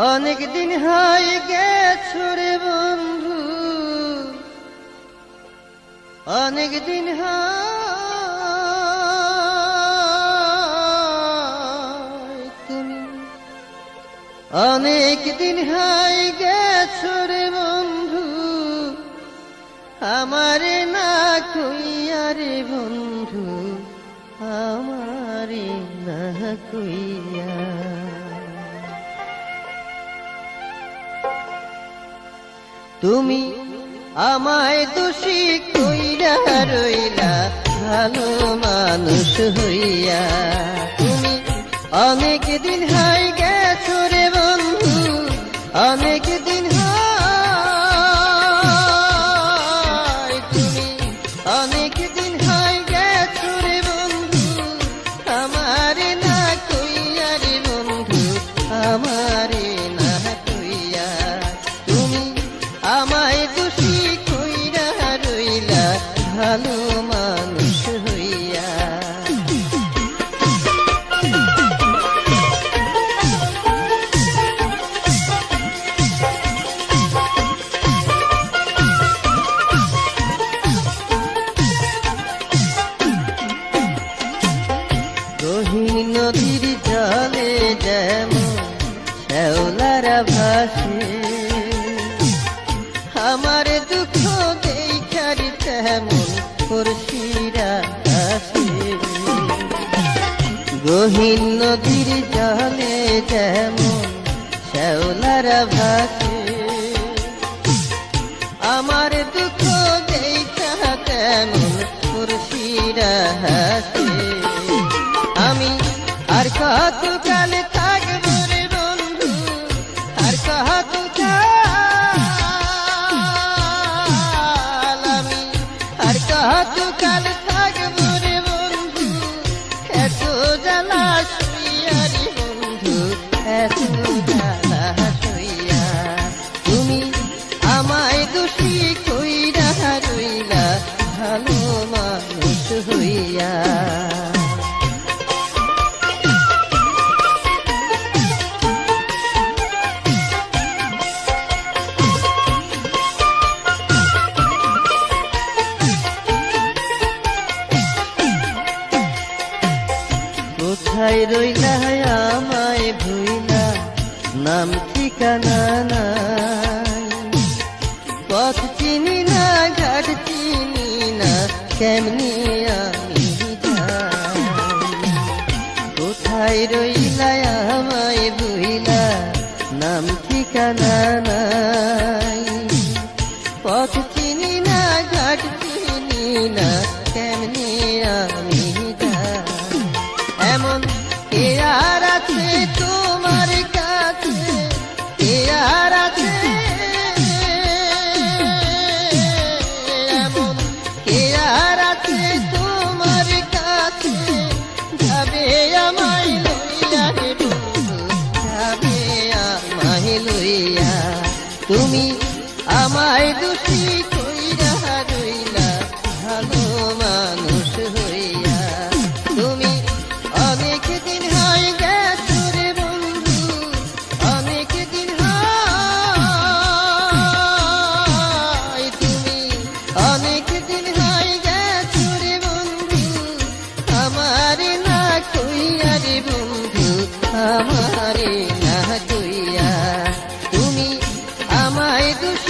অনেক দিন হয়ে গেছে রে বন্ধু, অনেক দিন তুমি অনেক দিন হয়ে গেছে রে বন্ধু, আমারে না কইয়া রে বন্ধু, আমারে না কইয়া। তুমি আমায় দোষী কইরা রইলা ভালো মানুষ হইয়া। তুমি অনেক দিন হয়ে গেছো রে বন্ধু, অনেক দিন তুমি অনেক দিন হয়ে গেছো রে বন্ধু, আমারে না কইয়া রে বন্ধু, আমারে না কইয়া। তুমি আমায় দোষী কইরা রইলা ভালো মানুষ হইয়া। গহীন নদীর জলে যেমন শ্যাওলারা ভাসে, আমার দুঃখ দেখার তেমন খুরশিরা আসে। গহীন নদীর জলে যেমন শ্যাওলারা ভাসে, আমার দুঃখ দেখা তেমন খুরশিরা হাসে। আমি আর কত কাল থাকবো রে বন্ধু, আর কত আর কত কাল থাকবো রে বন্ধু, এত জ্বালা শুইয়া রে বন্ধু, এত জ্বালা শুইয়া। তুমি আমায় দোষী কইরা রইলা ভালো মানুষ হইয়া। কোথায় রইলা আমায় ভুইলা, নাম ঠিকানা নাই, পথ চিনি না ঘাট চিনি না, কেমনি আমি যাই। কোথায় রইলা আমায় ভুইলা, নাম ঠিকানা নাই, পথ চিনি না ঘাট চিনি না, কেমনি আমি যাই। এমন কে আর আছে তোমার কাছে, কে আর আছে, এমন কে আর আছে তোমার কাছে, যাবে আমায় লইয়া রে বন্ধু, যাবে আমায় লইয়া। তুমি আমায় দোষী কইরা রইলা ভালো মানুষ হইয়া। তুমি অনেক দিন হয়ে গেছো রে বন্ধু, অনেক দিন তুমি অনেক দিন হয়ে গেছো রে বন্ধু, আমারে না কইয়া রে বন্ধু, আমারে না কইয়া। তুমি আমায় দোষী